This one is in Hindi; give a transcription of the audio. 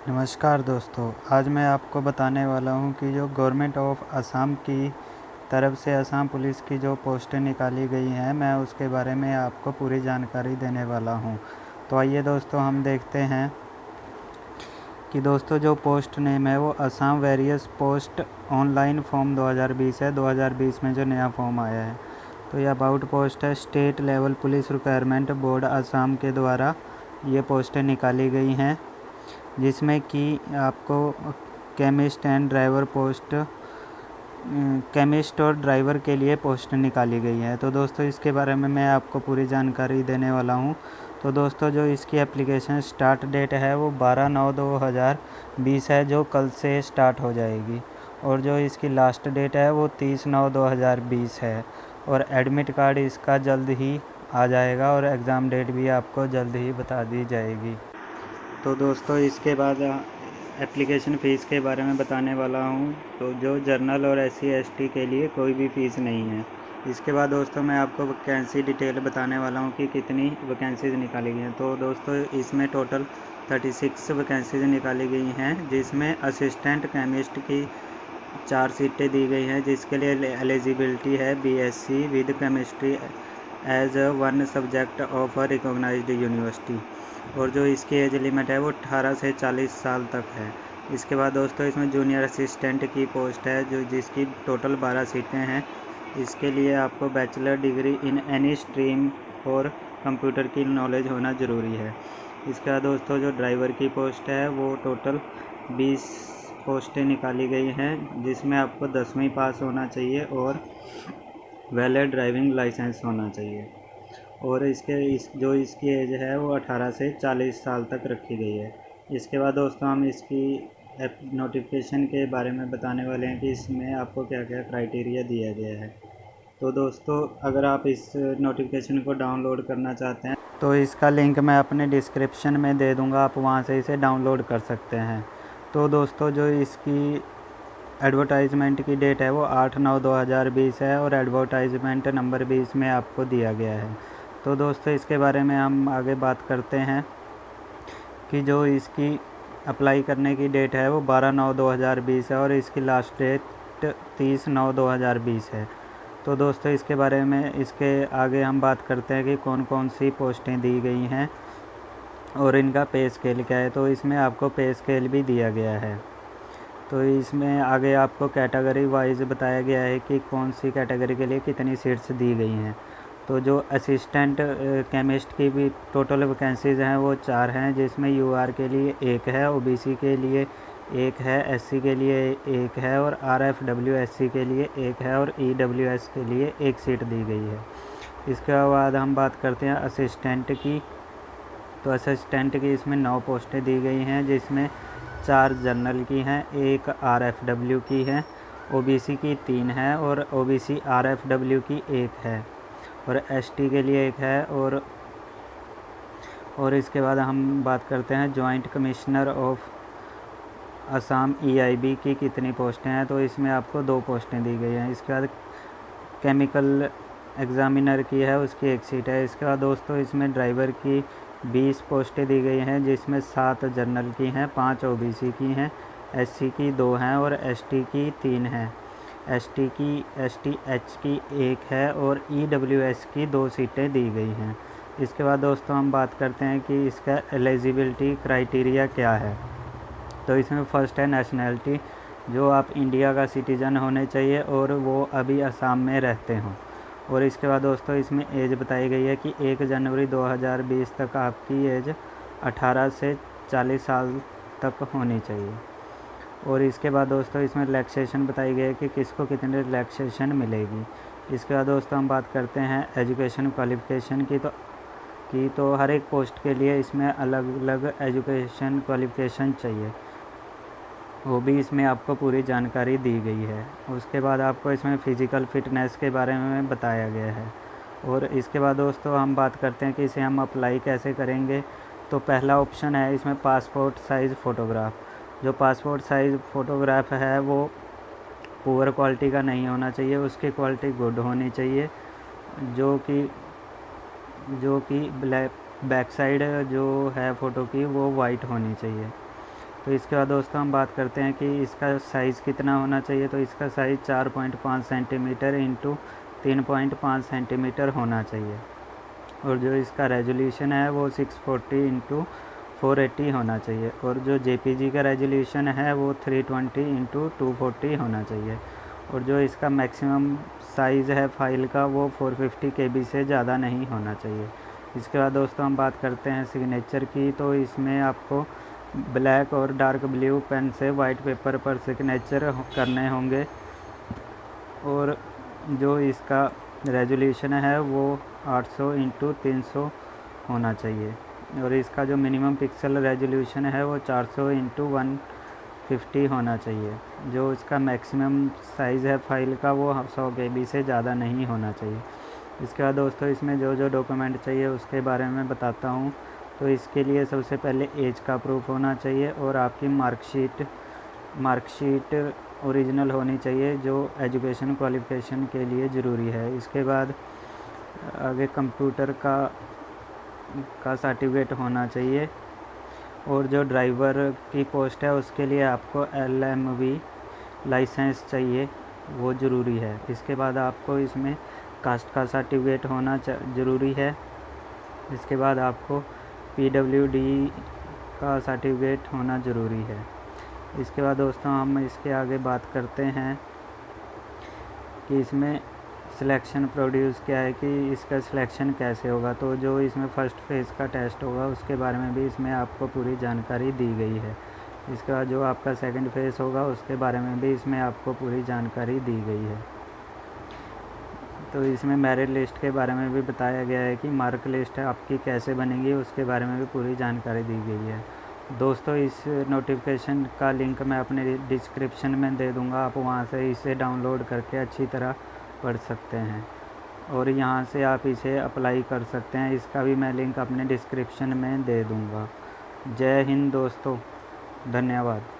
नमस्कार दोस्तों, आज मैं आपको बताने वाला हूं कि जो गवर्नमेंट ऑफ असम की तरफ से असम पुलिस की जो पोस्टें निकाली गई हैं, मैं उसके बारे में आपको पूरी जानकारी देने वाला हूं। तो आइए दोस्तों, हम देखते हैं कि दोस्तों जो पोस्ट नेम है वो Assam various post online form 2020 है। 2020 में जो नया फॉर्म आया है, तो ये अबाउट पोस्ट है। State level police requirement board Assam के द्वारा ये पोस्टें निकाली गई हैं, जिसमें कि आपको chemist and driver post, chemist और ड्राइवर के लिए पोस्ट निकाली गई है। तो दोस्तों इसके बारे में मैं आपको पूरी जानकारी देने वाला हूं। तो दोस्तों जो इसकी एप्लीकेशन स्टार्ट डेट है वो 12/9/2020 है, जो कल से स्टार्ट हो जाएगी। और जो इसकी लास्ट डेट है वो 30/9/2020 है। और एडमिट कार्ड इसका जल्द ही आ जाएगा और एग्ज़ाम डेट भी आपको जल्द ही बता दी जाएगी। तो दोस्तों इसके बाद एप्लीकेशन फ़ीस के बारे में बताने वाला हूँ। तो जो जर्नल और SC/ST के लिए कोई भी फ़ीस नहीं है। इसके बाद दोस्तों मैं आपको वैकेंसी डिटेल बताने वाला हूँ कि कितनी वैकेंसीज़ निकाली गई हैं। तो दोस्तों इसमें टोटल 36 वैकेंसीज़ निकाली गई हैं, जिसमें असिस्टेंट केमिस्ट की 4 सीटें दी गई हैं, जिसके लिए एलिजिबिलिटी है BSc with chemistry as one subject of recognised university. और जो इसकी एज लिमिट है वो 18 से 40 साल तक है। इसके बाद दोस्तों इसमें जूनियर असिस्टेंट की पोस्ट है, जो जिसकी टोटल 12 सीटें हैं। इसके लिए आपको bachelor degree in any stream और कंप्यूटर की नॉलेज होना ज़रूरी है। इसके बाद दोस्तों जो ड्राइवर की पोस्ट है वो टोटल 20 पोस्टें निकाली गई हैं, जिसमें आपको 10वीं पास होना चाहिए और वैलिड ड्राइविंग लाइसेंस होना चाहिए। और जो इसकी एज है वो 18 से 40 साल तक रखी गई है। इसके बाद दोस्तों हम इसकी नोटिफिकेशन के बारे में बताने वाले हैं कि इसमें आपको क्या क्या क्राइटेरिया दिया गया है। तो दोस्तों अगर आप इस नोटिफिकेशन को डाउनलोड करना चाहते हैं तो इसका लिंक मैं अपने डिस्क्रिप्शन में दे दूंगा, आप वहां से इसे डाउनलोड कर सकते हैं। तो दोस्तों जो इसकी एडवर्टाइजमेंट की डेट है वो 8/9/2020 है और एडवर्टाइजमेंट नंबर भी इसमें आपको दिया गया है। तो दोस्तों इसके बारे में हम आगे बात करते हैं कि जो इसकी अप्लाई करने की डेट है वो 12/9/2020 है और इसकी लास्ट डेट 30/9/2020 है। तो दोस्तों इसके बारे में इसके आगे हम बात करते हैं कि कौन कौन सी पोस्टें दी गई हैं और इनका पे स्केल क्या है। तो इसमें आपको पे स्केल भी दिया गया है। तो इसमें आगे आपको कैटेगरी वाइज बताया गया है कि कौन सी कैटेगरी के लिए कितनी सीट्स दी गई हैं। तो जो असिस्टेंट केमिस्ट की भी टोटल वैकेंसीज़ हैं वो 4 हैं, जिसमें UR के लिए 1 है, OBC के लिए 1 है, SC के लिए 1 है और RFW SC के लिए 1 है और EWS के लिए 1 सीट दी गई है। इसके बाद हम बात करते हैं असिस्टेंट की। तो असिस्टेंट की इसमें 9 पोस्टें दी गई हैं, जिसमें 4 जनरल की हैं, 1 RFW की है, OBC की 3 है और OBC RFW की 1 है और ST के लिए 1 है। और इसके बाद हम बात करते हैं joint commissioner of Assam EIB की कितनी पोस्टें हैं। तो इसमें आपको 2 पोस्टें दी गई हैं। इसके बाद केमिकल एग्ज़ामिनर की है, उसकी 1 सीट है। इसके बाद दोस्तों इसमें ड्राइवर की 20 पोस्टें दी गई हैं, जिसमें 7 जनरल की हैं, 5 OBC की हैं, SC की 2 हैं और ST की 3 हैं। STH की 1 है और EWS की 2 सीटें दी गई हैं। इसके बाद दोस्तों हम बात करते हैं कि इसका एलिजिबिलिटी क्राइटेरिया क्या है। तो इसमें फ़र्स्ट है नेशनैलिटी, जो आप इंडिया का सिटीज़न होने चाहिए और वो अभी असम में रहते हों। और इसके बाद दोस्तों इसमें एज बताई गई है कि 1 जनवरी 2020 तक आपकी एज 18 से 40 साल तक होनी चाहिए। और इसके बाद दोस्तों इसमें रिलैक्सेशन बताई गई है कि किसको कितनी रिलैक्सेशन मिलेगी। इसके बाद दोस्तों हम बात करते हैं एजुकेशन क्वालिफ़िकेशन की। तो हर एक पोस्ट के लिए इसमें अलग अलग एजुकेशन क्वालिफ़िकेशन चाहिए, वो भी इसमें आपको पूरी जानकारी दी गई है। उसके बाद आपको इसमें फ़िज़िकल फ़िटनेस के बारे में बताया गया है। और इसके बाद दोस्तों हम बात करते हैं कि इसे हम अप्लाई कैसे करेंगे। तो पहला ऑप्शन है इसमें पासपोर्ट साइज़ फ़ोटोग्राफ। जो पासपोर्ट साइज़ फ़ोटोग्राफ है वो पुअर क्वालिटी का नहीं होना चाहिए, उसकी क्वालिटी गुड होनी चाहिए, जो कि बैक साइड जो है फ़ोटो की वो वाइट होनी चाहिए। तो इसके बाद दोस्तों हम बात करते हैं कि इसका साइज़ कितना होना चाहिए। तो इसका साइज़ 4.5 सेंटीमीटर इंटू 3.5 सेंटीमीटर होना चाहिए। और जो इसका रेजोल्यूशन है वो 640 इंटू 480 होना चाहिए। और जो JPG का रेजोल्यूशन है वो 320 इंटू 240 होना चाहिए। और जो इसका मैक्सिमम साइज़ है फाइल का वो 450 KB से ज़्यादा नहीं होना चाहिए। इसके बाद दोस्तों हम बात करते हैं सिग्नेचर की। तो इसमें आपको ब्लैक और डार्क ब्लू पेन से वाइट पेपर पर सिग्नेचर करने होंगे। और जो इसका रेजोल्यूशन है वो 800 इंटू 300 होना चाहिए। और इसका जो मिनिमम पिक्सल रेजोल्यूशन है वो 400 इंटू 150 होना चाहिए। जो इसका मैक्सिमम साइज़ है फाइल का वो 100 KB से ज़्यादा नहीं होना चाहिए। इसके बाद दोस्तों इसमें जो जो डॉक्यूमेंट चाहिए उसके बारे में बताता हूँ। तो इसके लिए सबसे पहले एज का प्रूफ होना चाहिए और आपकी मार्कशीट ओरिजिनल होनी चाहिए जो एजुकेशन क्वालिफ़िकेशन के लिए ज़रूरी है। इसके बाद आगे कंप्यूटर का सर्टिफिकेट होना चाहिए। और जो ड्राइवर की पोस्ट है उसके लिए आपको LMV लाइसेंस चाहिए, वो ज़रूरी है। इसके बाद आपको इसमें कास्ट का सर्टिफिकेट होना ज़रूरी है। इसके बाद आपको PWD का सर्टिफिकेट होना ज़रूरी है। इसके बाद दोस्तों हम इसके आगे बात करते हैं कि इसमें सिलेक्शन प्रोड्यूस क्या है, कि इसका सिलेक्शन कैसे होगा। तो जो इसमें फ़र्स्ट फेज़ का टेस्ट होगा उसके बारे में भी इसमें आपको पूरी जानकारी दी गई है। इसके बाद जो आपका सेकंड फेज़ होगा उसके बारे में भी इसमें आपको पूरी जानकारी दी गई है। तो इसमें मेरिट लिस्ट के बारे में भी बताया गया है कि मार्क लिस्ट आपकी कैसे बनेगी, उसके बारे में भी पूरी जानकारी दी गई है। दोस्तों इस नोटिफिकेशन का लिंक मैं अपने डिस्क्रिप्शन में दे दूंगा, आप वहां से इसे डाउनलोड करके अच्छी तरह पढ़ सकते हैं और यहां से आप इसे अप्लाई कर सकते हैं। इसका भी मैं लिंक अपने डिस्क्रिप्शन में दे दूंगा। जय हिंद दोस्तों, धन्यवाद।